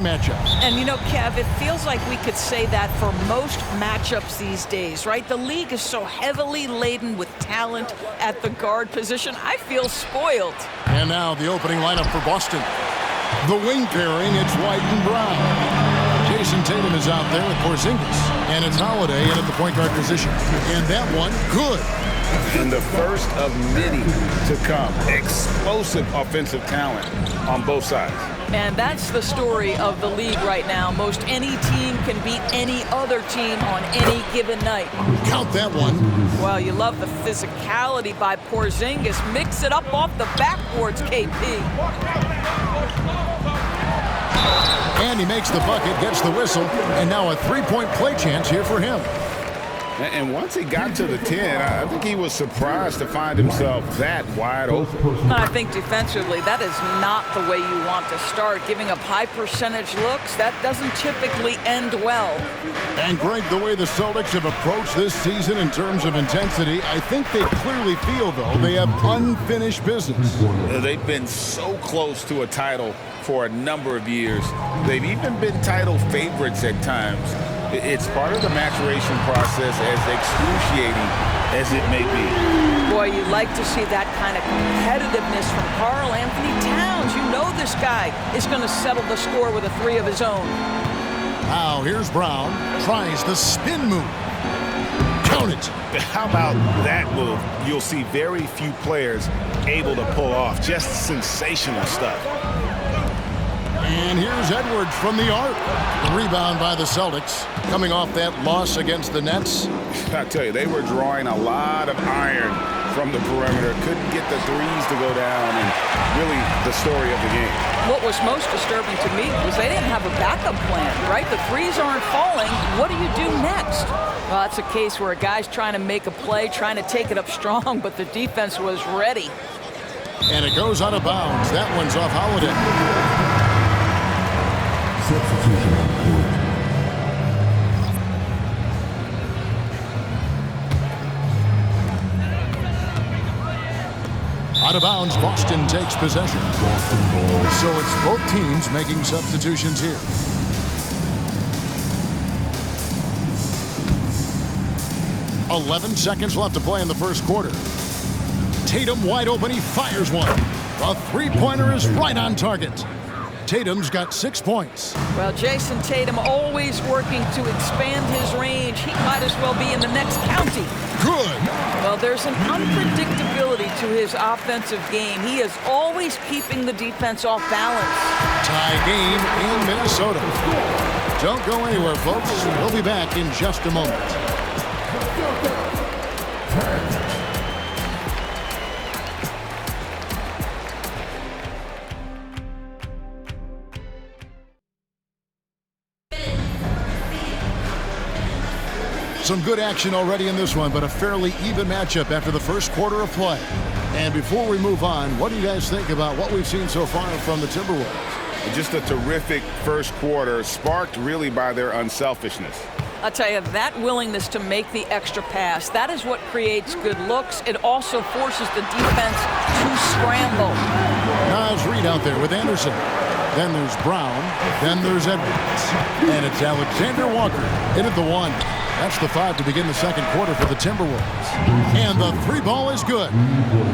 matchups. And you know, Kev, it feels like we could say that for most matchups these days, right? The league is so heavily laden with talent at the guard position. I feel spoiled. And now the opening lineup for Boston. The wing pairing, it's White and Brown. Jason Tatum is out there with Porzingis. And it's Holiday in at the point guard position. And that one, good. And the first of many to come. Explosive offensive talent on both sides. And that's the story of the league right now. Most any team can beat any other team on any given night. Count that one. Well, you love the physicality by Porzingis. Mix it up off the backboards, KP. And he makes the bucket, gets the whistle, and now a three-point play chance here for him. And once he got to the 10, I think he was surprised to find himself that wide open. I think defensively, that is not the way you want to start. Giving up high percentage looks, that doesn't typically end well. And Greg, the way the Celtics have approached this season in terms of intensity, I think they clearly feel, though, they have unfinished business. They've been so close to a title for a number of years. They've even been title favorites at times. It's part of the maturation process, as excruciating as it may be. Boy, you like to see that kind of competitiveness from Karl Anthony Towns. You know this guy is going to settle the score with a three of his own. Now here's Brown. Tries the spin move. Count it. How about that move? You'll see very few players able to pull off. Just sensational stuff. And here's Edwards from the arc. The rebound by the Celtics, coming off that loss against the Nets. I tell you, they were drawing a lot of iron from the perimeter. Couldn't get the threes to go down, and really the story of the game. What was most disturbing to me was they didn't have a backup plan, right? The threes aren't falling. What do you do next? Well, that's a case where a guy's trying to make a play, trying to take it up strong, but the defense was ready. And it goes out of bounds. That one's off Holiday. Substitution on court. Out of bounds, Boston takes possession. Boston ball. So it's both teams making substitutions here. .11 seconds left to play in the first quarter. Tatum wide open, he fires one. The three-pointer is right on target. Tatum's got 6 points. Well, Jason Tatum always working to expand his range. He might as well be in the next county. Good. Well, there's an unpredictability to his offensive game. He is always keeping the defense off balance. Tie game in Minnesota. Don't go anywhere, folks. We'll be back in just a moment. Some good action already in this one, but a fairly even matchup after the first quarter of play. And before we move on, what do you guys think about what we've seen so far from the Timberwolves? Just a terrific first quarter, sparked really by their unselfishness. I'll tell you, that willingness to make the extra pass, that is what creates good looks. It also forces the defense to scramble. Niles Reed out there with Anderson. Then there's Brown. Then there's Edwards. And it's Alexander Walker in at the one. That's the 5 to begin the second quarter for the Timberwolves. And the three ball is good.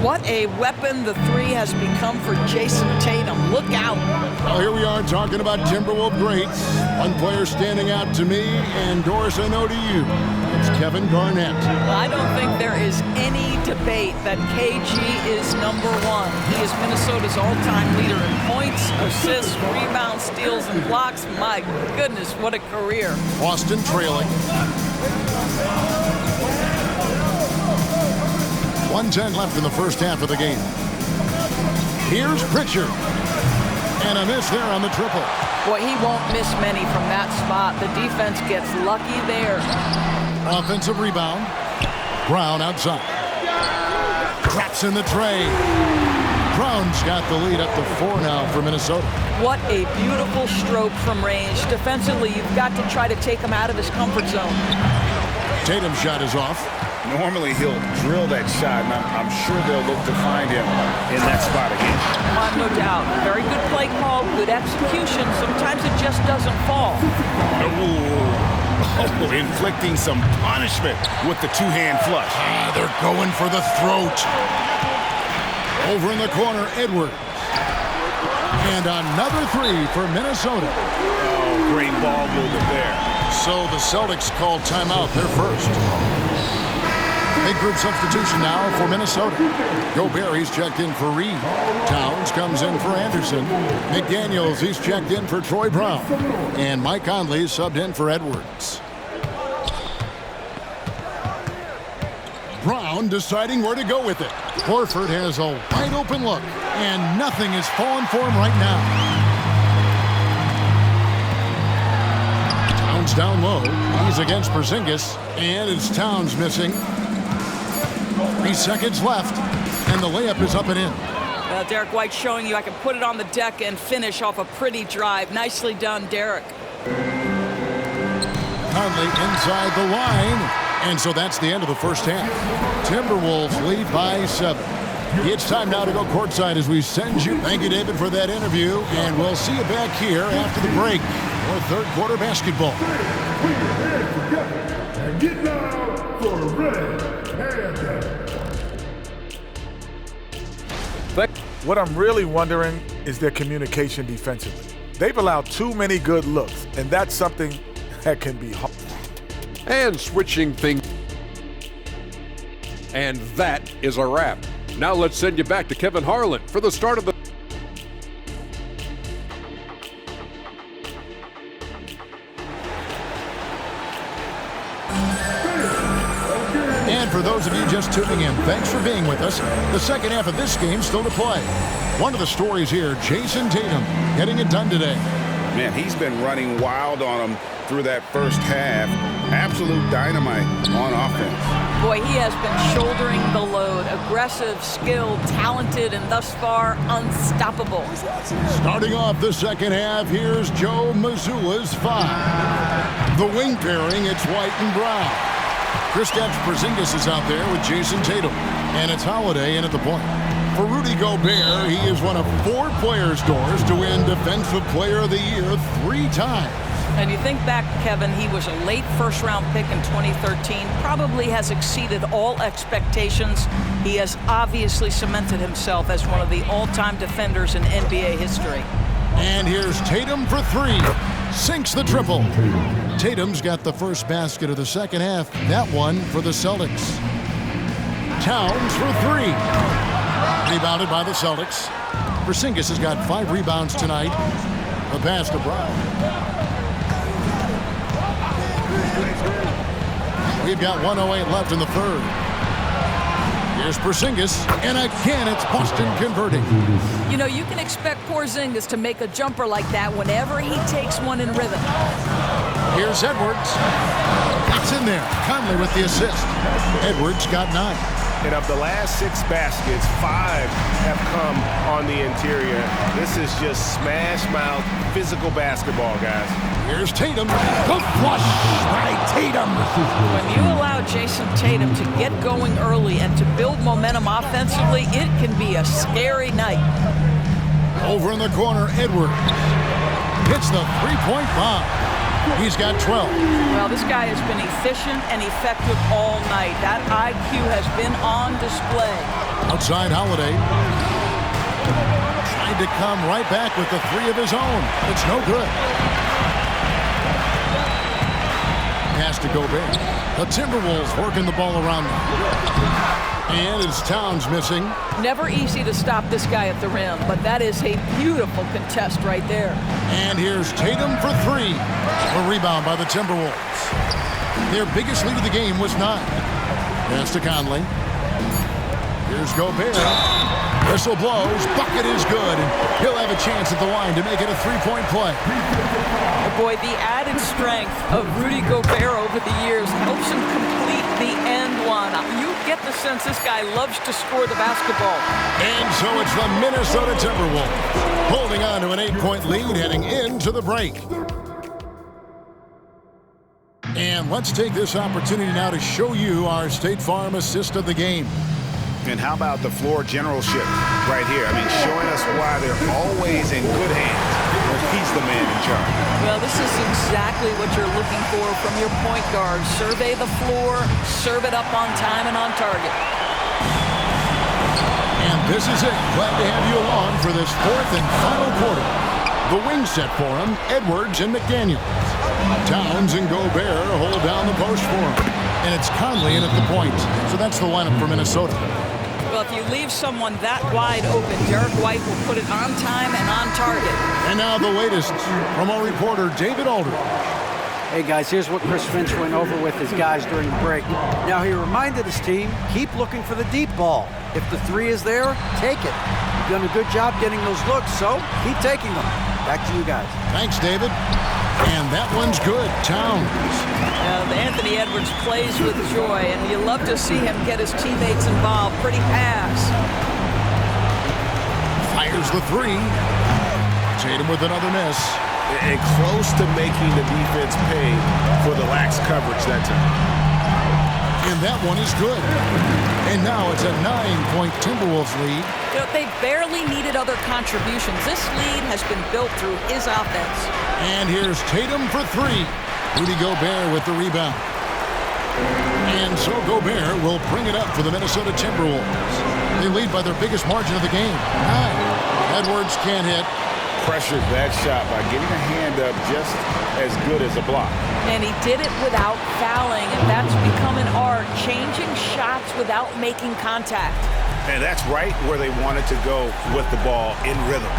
What a weapon the three has become for Jason Tatum. Look out. Well, here we are talking about Timberwolves greats. One player standing out to me, and Doris, I know to you. It's Kevin Garnett. I don't think there is any debate that KG is number one. He is Minnesota's all-time leader in points, assists, rebounds, steals, and blocks. My goodness, what a career. Boston trailing. 1:10 left in the first half of the game. Here's Pritchard. And a miss there on the triple. Boy, he won't miss many from that spot. The defense gets lucky there. Offensive rebound. Brown outside. Traps in the tray. Brown's got the lead up to 4 now for Minnesota. What a beautiful stroke from range. Defensively, you've got to try to take him out of his comfort zone. Tatum's shot is off. Normally he'll drill that shot, and I'm sure they'll look to find him in that spot again. No doubt. Very good play call, good execution. Sometimes it just doesn't fall. Oh, inflicting some punishment with the two-hand flush. They're going for the throat. Over in the corner, Edwards. And another three for Minnesota. Oh, great ball movement there. So the Celtics called timeout, their first. Big group substitution now for Minnesota. Gobert, he's checked in for Reed. Towns comes in for Anderson. McDaniels, he's checked in for Troy Brown. And Mike Conley subbed in for Edwards. Brown deciding where to go with it. Horford has a wide open look, and nothing is falling for him right now. Towns down low. He's against Porzingis, and it's Towns missing. 3 seconds left, and the layup is up and in. Derek White showing you I can put it on the deck and finish off a pretty drive. Nicely done, Derek. Conley inside the line, and so that's the end of the first half. Timberwolves lead by 7. It's time now to go courtside as we send you. Thank you, David, for that interview, and we'll see you back here after the break for third quarter basketball. Get down for red and What I'm really wondering is their communication defensively. They've allowed too many good looks, and that's something that can be hard. And switching things. And that is a wrap. Now let's send you back to Kevin Harlan for the start of the... And for those of you just tuning in, thanks for being with us. The second half of this game still to play. One of the stories here, Jason Tatum getting it done today. Man, he's been running wild on him through that first half. Absolute dynamite on offense. Boy, he has been shouldering the load. Aggressive, skilled, talented, and thus far unstoppable. Starting off the second half, here's Joe Mazzulla's 5. The wing pairing, it's White and Brown. Kristaps Porzingis is out there with Jason Tatum. And it's Holiday in at the point. For Rudy Gobert, he is one of 4 players' doors to win Defensive Player of the Year 3 times. And you think back, Kevin, he was a late first-round pick in 2013, probably has exceeded all expectations. He has obviously cemented himself as one of the all-time defenders in NBA history. And here's Tatum for 3. Sinks the triple. Tatum's got the first basket of the second half. That one for the Celtics. Towns for 3. Rebounded by the Celtics. Porzingis has got 5 rebounds tonight. A pass to Brown. We've got 1:08 left in the third. Here's Porzingis, and again it's Boston converting. You know, you can expect Porzingis to make a jumper like that whenever he takes one in rhythm. Here's Edwards. It's in there. Conley with the assist. Edwards got 9. And of the last 6 baskets, 5 have come on the interior. This is just smash-mouth, physical basketball, guys. Here's Tatum. The flush by Tatum. When you allow Jason Tatum to get going early and to build momentum offensively, it can be a scary night. Over in the corner, Edwards hits the three-point bomb. He's got 12. Well, this guy has been efficient and effective all night. That IQ has been on display. Outside Holiday. Trying to come right back with the 3 of his own. It's no good. Pass to Gobert. The Timberwolves working the ball around them. And it's Towns missing. Never easy to stop this guy at the rim, but that is a beautiful contest right there. And here's Tatum for 3. A rebound by the Timberwolves. Their biggest lead of the game was 9. Pass to Conley. Here's Gobert. Whistle blows. Bucket is good. He'll have a chance at the line to make it a 3-point play. Oh boy, the added strength of Rudy Gobert over the years helps him complete the end one. You get the sense this guy loves to score the basketball. And so it's the Minnesota Timberwolves holding on to an 8-point lead heading into the break. And let's take this opportunity now to show you our State Farm assist of the game. And how about the floor generalship right here? I mean, showing us why they're always in good hands when he's the man in charge. Well, this is exactly what you're looking for from your point guard. Survey the floor, serve it up on time and on target. And this is it. Glad to have you along for this fourth and final quarter. The wing set for him, Edwards and McDaniels. Towns and Gobert hold down the post for him. And it's Conley in at the point. So that's the lineup for Minnesota. Well, if you leave someone that wide open, Derek White will put it on time and on target. And now the latest from our reporter, David Aldridge. Hey guys, here's what Chris Finch went over with his guys during the break. Now he reminded his team, keep looking for the deep ball. If the three is there, take it. You've done a good job getting those looks, so keep taking them. Back to you guys. Thanks, David. And that one's good. Towns. Anthony Edwards plays with joy, and you love to see him get his teammates involved. Pretty pass. Fires the three. Tatum with another miss. And close to making the defense pay for the lax coverage that time. And that one is good. And now it's a 9-point Timberwolves lead. You know, they barely needed other contributions. This lead has been built through his offense. And here's Tatum for three. Rudy Gobert with the rebound. And so Gobert will bring it up for the Minnesota Timberwolves. They lead by their biggest margin of the game. 9. Edwards can't hit. Pressured that shot by getting a hand up just as good as a block. And he did it without fouling, and that's become an art, changing shots without making contact. And that's right where they wanted to go with the ball, in rhythm.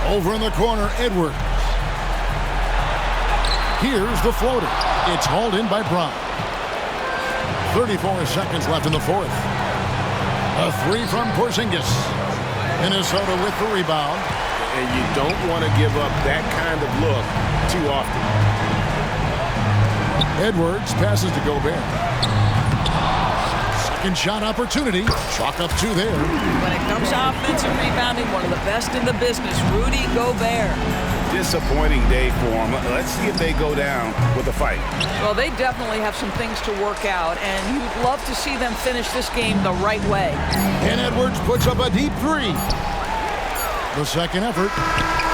Over in the corner, Edwards. Here's the floater. It's hauled in by Brown. 34 seconds left in the fourth. A three from Porzingis. Minnesota with the rebound. And you don't want to give up that kind of look too often. Edwards passes to Gobert. Second shot opportunity. Chalk up two there. When it comes to offensive rebounding, one of the best in the business, Rudy Gobert. Disappointing day for them. Let's see if they go down with a fight. Well, they definitely have some things to work out, and you'd love to see them finish this game the right way. And Edwards puts up a deep three. The second effort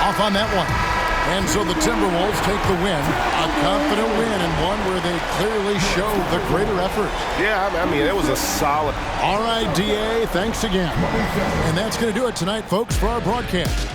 off on that one. And so the Timberwolves take the win. A confident win, and one where they clearly showed the greater effort. Yeah, I mean, it was a solid. All right, DA, thanks again. And that's going to do it tonight, folks, for our broadcast.